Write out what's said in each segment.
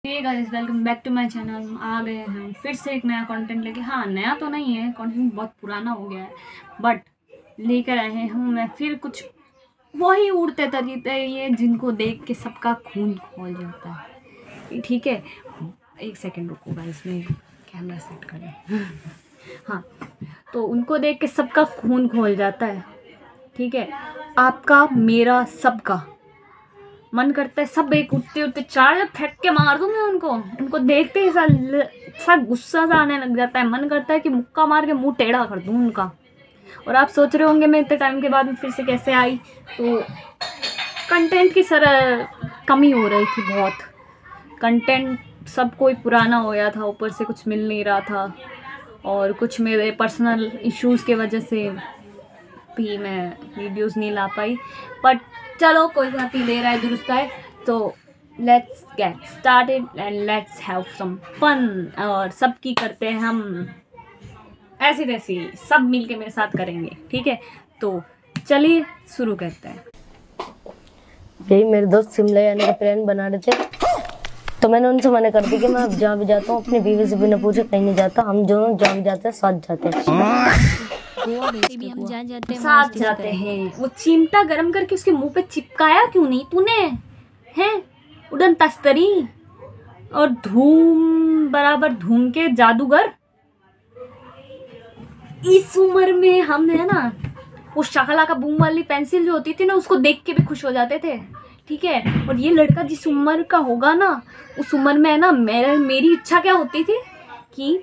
Hey guys, welcome back to my channel. आ गए हम फिर से एक नया कंटेंट लेके। हाँ, नया तो नहीं है, कंटेंट बहुत पुराना हो गया है, बट लेकर आए हैं हम मैं फिर कुछ वही उड़ते तरीके ये जिनको देख के सबका खून खौल जाता है। ठीक है, एक सेकंड रुको गाइस, मैं कैमरा सेट करें। हाँ, तो उनको देख के सबका खून खौल जाता है। ठीक है, आपका मेरा सबका मन करता है सब एक उठते उठते चार फेंक के मार दूं मैं उनको देखते ही सा गुस्सा सा आने लग जाता है। मन करता है कि मुक्का मार के मुंह टेढ़ा कर दूं उनका। और आप सोच रहे होंगे मैं इतने टाइम के बाद फिर से कैसे आई, तो कंटेंट की कमी हो रही थी बहुत। कंटेंट सब कोई पुराना हो गया था, ऊपर से कुछ मिल नहीं रहा था, और कुछ मेरे पर्सनल इश्यूज़ के वजह से भी मैं वीडियोस नहीं ला पाई। बट चलो कोई बात नहीं, ले रहा है दुरुस्त है। तो let's get started and let's have some fun. और सबकी करते हैं हम ऐसी वैसी, सब मिलके मेरे साथ करेंगे। ठीक है, तो चलिए शुरू करते हैं। यही मेरे दोस्त शिमला जाने का प्लान बना रहे थे, तो मैंने उनसे मना कर दी कि मैं अब जहाँ भी जाता हूँ अपनी बीवी से बिना पूछे कहीं नहीं जाता। हम दोनों जहाँ भी जाते हैं साथ जाते हैं। भी हम साथ जाते हैं। वो चिमटा गरम करके उसके मुंह पे चिपकाया क्यों नहीं तूने? हैं उड़न तस्तरी और धूम बराबर धूम के जादूगर। इस उम्र में हम है ना, वो शाकला का बूम वाली पेंसिल जो होती थी ना, उसको देख के भी खुश हो जाते थे। ठीक है, और ये लड़का जिस उम्र का होगा ना, उस उम्र में है ना, मेरी इच्छा क्या होती थी कि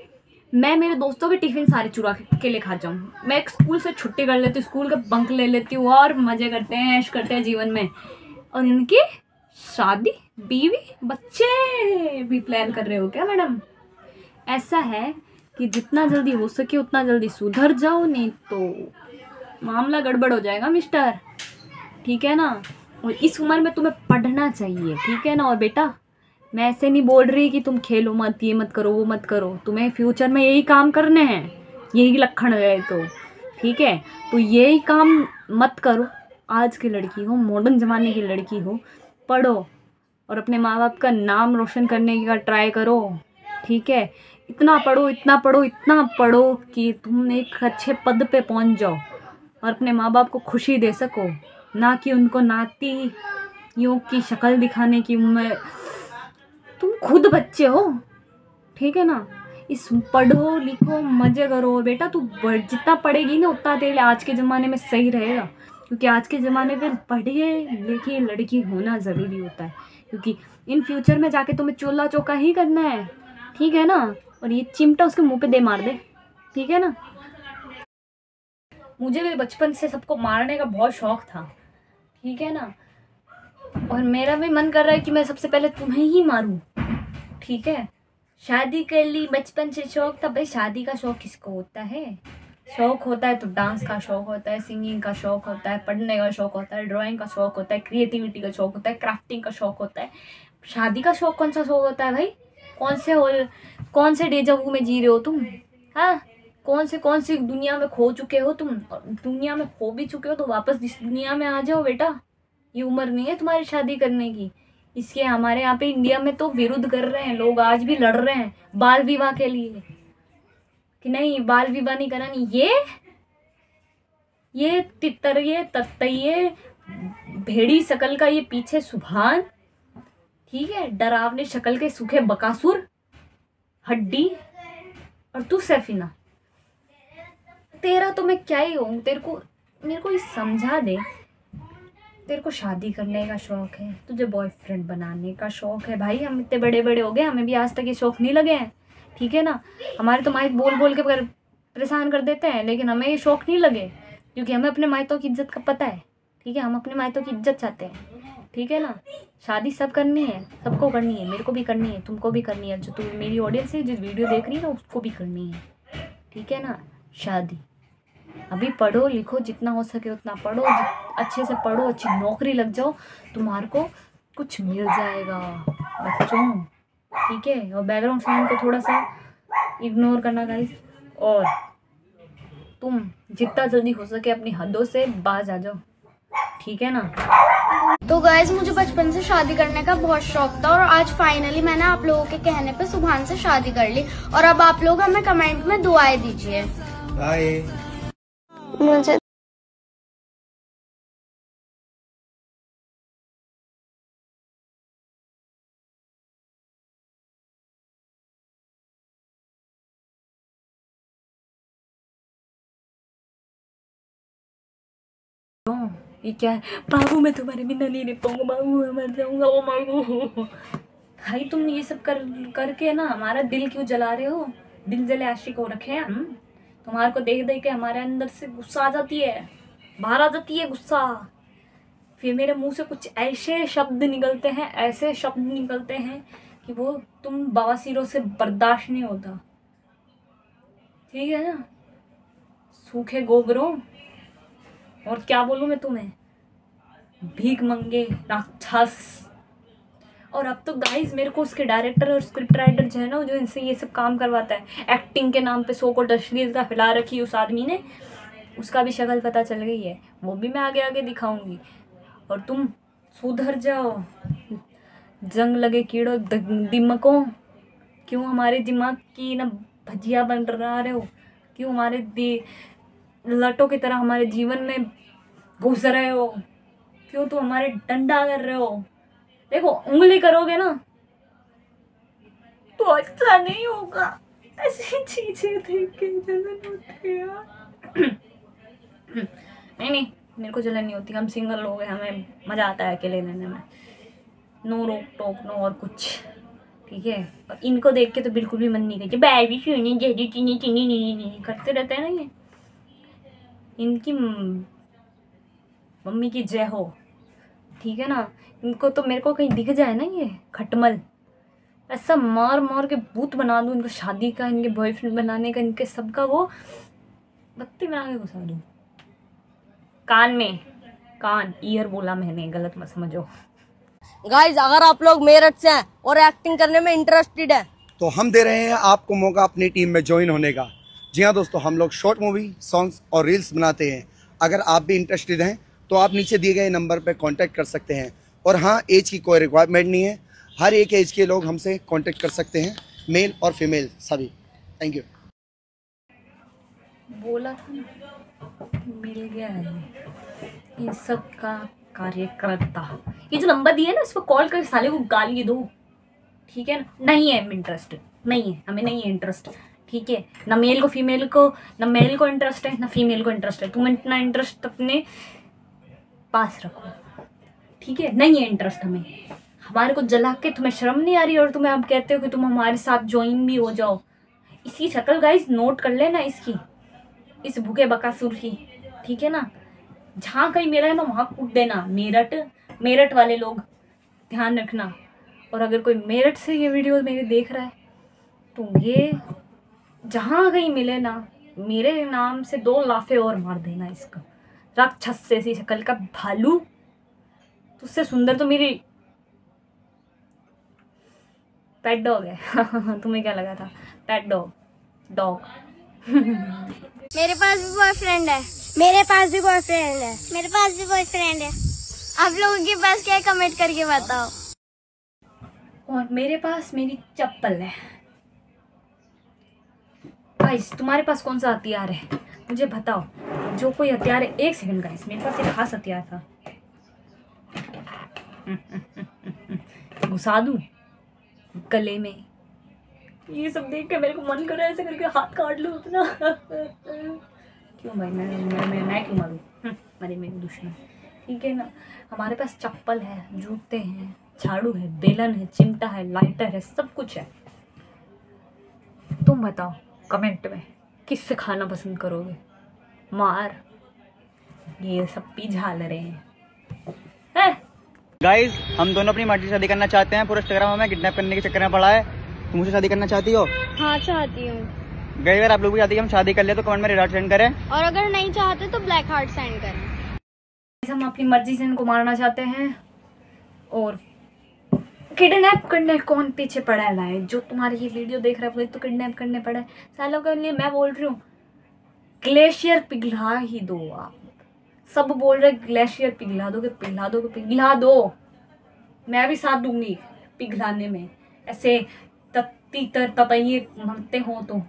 मैं मेरे दोस्तों के टिफिन सारे चुरा के ले खा जाऊँ। मैं एक स्कूल से छुट्टी कर लेती हूँ, स्कूल का बंक ले लेती हूँ और मज़े करते हैं, ऐश करते हैं जीवन में। और इनकी शादी, बीवी, बच्चे भी प्लान कर रहे हो क्या मैडम? ऐसा है कि जितना जल्दी हो सके उतना जल्दी सुधर जाओ, नहीं तो मामला गड़बड़ हो जाएगा मिस्टर। ठीक है ना? और इस उम्र में तुम्हें पढ़ना चाहिए। ठीक है ना? और बेटा, मैं ऐसे नहीं बोल रही कि तुम खेलो मत, ये मत करो, वो मत करो। तुम्हें फ्यूचर में यही काम करने हैं, यही लक्षण रहे तो ठीक है, तो यही काम मत करो। आज की लड़की हो, मॉडर्न ज़माने की लड़की हो, पढ़ो और अपने माँ बाप का नाम रोशन करने का ट्राई करो। ठीक है, इतना पढ़ो, इतना पढ़ो, इतना पढ़ो कि तुम एक अच्छे पद पे पहुँच जाओ और अपने माँ बाप को खुशी दे सको, ना कि उनको नातियों की शक्ल दिखाने की उम्र। तुम खुद बच्चे हो। ठीक है ना? इस पढ़ो लिखो मजे करो। बेटा तू जितना पढ़ेगी ना उतना तेरे आज के ज़माने में सही रहेगा, क्योंकि आज के ज़माने में पढ़े लिखे लड़की होना ज़रूरी होता है, क्योंकि इन फ्यूचर में जाके तुम्हें चूल्हा चौका ही करना है। ठीक है ना? और ये चिमटा उसके मुंह पे दे मार दे। ठीक है ना? मुझे भी बचपन से सबको मारने का बहुत शौक था। ठीक है ना? और मेरा भी मन कर रहा है कि मैं सबसे पहले तुम्हें ही मारूं। ठीक है, शादी कर ली, बचपन से शौक था। भाई शादी का शौक किसको होता है? शौक होता है तो डांस का शौक होता है, सिंगिंग का शौक होता है, पढ़ने का शौक होता है, ड्राइंग का शौक होता है, क्रिएटिविटी का शौक होता है, क्राफ्टिंग का शौक होता है। शादी का शौक कौन सा शौक होता है भाई? कौन से डेजा वू में जी रहे हो तुम? हाँ, कौन सी दुनिया में खो चुके हो तुम? और दुनिया में खो भी चुके हो तो वापस इस दुनिया में आ जाओ बेटा। ये उम्र नहीं है तुम्हारी शादी करने की। इसके हमारे यहाँ पे इंडिया में तो विरोध कर रहे हैं लोग, आज भी लड़ रहे हैं बाल विवाह के लिए कि नहीं, बाल विवाह नहीं करानी। ये तितर, ये तत्तये, भेड़ी शकल का ये पीछे सुभान। ठीक है, डरावने शक्ल के सूखे बकासुर, हड्डी। और तू सैफिना, तेरा तो मैं क्या ही हूँ? मेरे को ये समझा दे। तेरे को शादी करने का शौक है, तुझे बॉयफ्रेंड बनाने का शौक है। भाई हम इतने बड़े बड़े हो गए, हमें भी आज तक ये शौक नहीं लगे हैं। ठीक है ना? हमारे तो माइक बोल बोल के परेशान कर देते हैं, लेकिन हमें ये शौक नहीं लगे, क्योंकि हमें अपने मायतों की इज्जत का पता है। ठीक है, हम अपने मायतों की इज्जत चाहते हैं। ठीक है ना? शादी सब करनी है, सबको करनी है, मेरे को भी करनी है, तुमको भी करनी है, जो तुम मेरी ऑडियंस है जिस वीडियो देख रही है ना, उसको भी करनी है। ठीक है ना? शादी अभी पढ़ो लिखो, जितना हो सके उतना पढ़ो, अच्छे से पढ़ो, अच्छी नौकरी लग जाओ, तुम्हारे को कुछ मिल जाएगा बच्चों। ठीक है, और बैकग्राउंड साउंड को थोड़ा सा इग्नोर करना गाइस। और तुम जितना जल्दी हो सके अपनी हदों से बाज आ जाओ। ठीक है ना? तो गाइज मुझे बचपन से शादी करने का बहुत शौक था और आज फाइनली मैंने आप लोगों के कहने पे सुभान से शादी कर ली। और अब आप लोग हमें कमेंट में दुआएं दीजिए। बाय। मुझे ये क्या है बाबू, मैं तुम्हारे बिना नहीं रह पाऊंगा बाबू, मैं मर जाऊंगा ओ बाबू। भाई तुम ये सब करके ना हमारा दिल क्यों जला रहे हो? दिल जले आशिक हो रखे हैं हम। तुम्हारे को देख देख के हमारे अंदर से गुस्सा आ जाती है, बाहर आ जाती है गुस्सा। फिर मेरे मुंह से कुछ ऐसे शब्द निकलते हैं, ऐसे शब्द निकलते हैं कि वो तुम बवासीरों से बर्दाश्त नहीं होता। ठीक है ना, सूखे गोबरों, और क्या बोलूं मैं तुम्हें, भीख मंगे राक्षस। और अब तो गाइस मेरे को उसके डायरेक्टर और स्क्रिप्ट राइटर जो है ना, जो इनसे ये सब काम करवाता है, एक्टिंग के नाम पे सो को अश्लीलता फैला रखी उस आदमी ने, उसका भी शक्ल पता चल गई है, वो भी मैं आगे आगे दिखाऊंगी। और तुम सुधर जाओ, जंग लगे कीड़ों दिमागों, क्यों हमारे दिमाग की ना भजिया बन रहे हो? क्यों हमारे लटों की तरह हमारे जीवन में घुस रहे हो? क्यों तुम हमारे डंडा कर रहे हो? देखो उंगली करोगे ना तो अच्छा नहीं होगा। ऐसी चीजें देख के जलन होती है यार। नहीं मेरे को जलन नहीं होती, हम सिंगल लोग हैं, हमें मजा आता है अकेले रहने में, नो रोक टोक नो और कुछ। ठीक है, और इनको देख के तो बिल्कुल भी मन नहीं करती, बैबी चुनी जैसी चीनी चीनी नहीं करते रहते हैं ना ये। इनकी मम्मी की जय हो। ठीक है ना, इनको तो मेरे को कहीं दिख जाए ना ये खटमल, ऐसा मार मार के भूत बना दूँ इनको, शादी का, इनके बॉयफ्रेंड बनाने का, इनके सबका वो बत्ती बना के घुसा दूँ कान में। कान ईयर बोला मैंने, गलत मत समझो। गाइज अगर आप लोग मेरठ से हैं और एक्टिंग करने में इंटरेस्टेड हैं तो हम दे रहे हैं आपको मौका अपनी टीम में ज्वाइन होने का। जी हाँ दोस्तों, हम लोग शॉर्ट मूवी, सॉन्ग्स और रील्स बनाते हैं। अगर आप भी इंटरेस्टेड हैं तो आप नीचे दिए गए नंबर पर कांटेक्ट कर सकते हैं। और हाँ, एज की कोई रिक्वायरमेंट नहीं है, हर एक एज के लोग हमसे कांटेक्ट कर सकते हैं, मेल और फीमेल सभी। Thank you. बोला था ना, मिल गया है इन सब का कार्यकर्ता। ये जो नंबर दिया है ना, इस पर कॉल करके साले को गाली दो। ठीक है ना, नहीं है इंटरेस्ट, नहीं है, हमें नहीं है इंटरेस्ट। ठीक है, ना मेल को फीमेल को, ना मेल को इंटरेस्ट है ना फीमेल को इंटरेस्ट है। तुम इतना इंटरेस्ट अपने पास रखो। ठीक है, नहीं है इंटरेस्ट हमें। हमारे को जला के तुम्हें शर्म नहीं आ रही और तुम्हें अब कहते हो कि तुम हमारे साथ ज्वाइन भी हो जाओ। इसकी शक्ल गाइस नोट कर लेना, इसकी, इस भूखे बकासुर की। ठीक है ना, जहाँ कहीं मिला है ना वहाँ कूद देना। मेरठ वाले लोग ध्यान रखना। और अगर कोई मेरठ से ये वीडियो मेरे देख रहा है तो ये जहाँ कहीं मिले ना, मेरे नाम से 2 लाफे और मार देना इसका। राक्षस से सी शक्ल का भालू, तुझसे सुंदर तो मेरी पेट डॉग है। तुम्हें क्या लगा था? Pet dog. मेरे पास भी बॉयफ्रेंड है, मेरे पास भी बॉयफ्रेंड है, मेरे पास भी बॉयफ्रेंड है। आप लोगों के पास क्या है कमेंट करके बताओ। और मेरे पास मेरी चप्पल है। गाइस तुम्हारे पास कौन सा हथियार है मुझे बताओ, जो कोई हथियार है। एक सेकंड गाइस, मेरे पास एक खास हथियार था। घुसा दूं गले में। ये सब देख के मेरे को मन कर रहा है ऐसे करके हाथ काट लूं अपना। क्यों भाई, मैं क्यों मारूं? मरे मेरे दुश्मन। ठीक है ना, हमारे पास चप्पल है, जूते हैं, झाड़ू है, बेलन है, चिमटा है, लाइटर है, सब कुछ है। तुम बताओ कमेंट में किससे खाना पसंद करोगे? मार, ये सब भी झाल रहे हैं। गाइज हम दोनों अपनी मर्जी से शादी करना चाहते हैं। पूरा इंस्टाग्राम हमें किडनैप करने के चक्कर में पड़ा है। तुम मुझसे शादी करना चाहती हो? हाँ चाहती हूँ। गई अगर आप लोग भी चाहती है हम शादी कर ले तो कमेंट में रिजल्ट सेंड करें, और अगर नहीं चाहते तो ब्लैक हार्ट सेंड करें। हम अपनी मर्जी से इनको मारना चाहते हैं। और किडनैप करने कौन पीछे पड़ा है? जो तुम्हारी ये वीडियो देख रहा है वही तो किडनैप करने पड़ा है सालों के लिए। मैं बोल रही हूँ ग्लेशियर पिघला ही दो आप, सब बोल रहे ग्लेशियर पिघला दोगे, पिघला दोगे, पिघला दो, मैं भी साथ दूंगी पिघलाने में। ऐसे तीतर ततैये मरते हो तो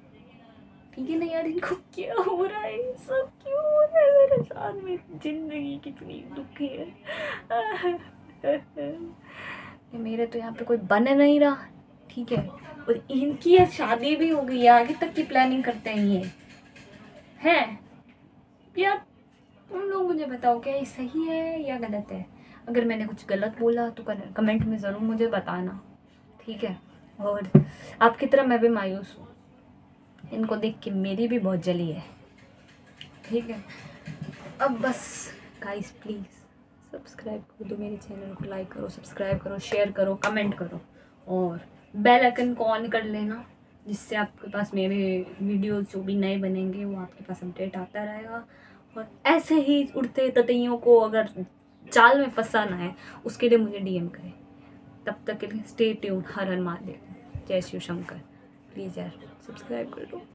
ठीक है ना यार। इनको क्या हो रहा है, सब क्यों हो रहा है मेरे साथ में, जिंदगी कितनी दुखी है। मेरे तो यहाँ पे कोई बन नहीं रहा, ठीक है, और इनकी शादी भी हो गई है, आगे तक की प्लानिंग करते हैं ये हैं यार। तुम लोग मुझे बताओ क्या ये सही है या गलत है। अगर मैंने कुछ गलत बोला तो कमेंट में ज़रूर मुझे बताना, ठीक है। और आपकी तरह मैं भी मायूस हूँ, इनको देख के मेरी भी बहुत जली है, ठीक है। अब बस गाइस प्लीज़ सब्सक्राइब कर दो मेरे चैनल को, लाइक करो, सब्सक्राइब करो, शेयर करो, कमेंट करो, और बेल आइकन को ऑन कर लेना, जिससे आपके पास मेरे वीडियोस जो भी नए बनेंगे वो आपके पास अपडेट आता रहेगा। और ऐसे ही उड़ते ततैयों को अगर जाल में फंसाना है उसके लिए मुझे DM करें। तब तक के लिए स्टे ट्यून्ड। हर हर महादेव, जय शिव शंकर। प्लीज़ यार सब्सक्राइब कर दो।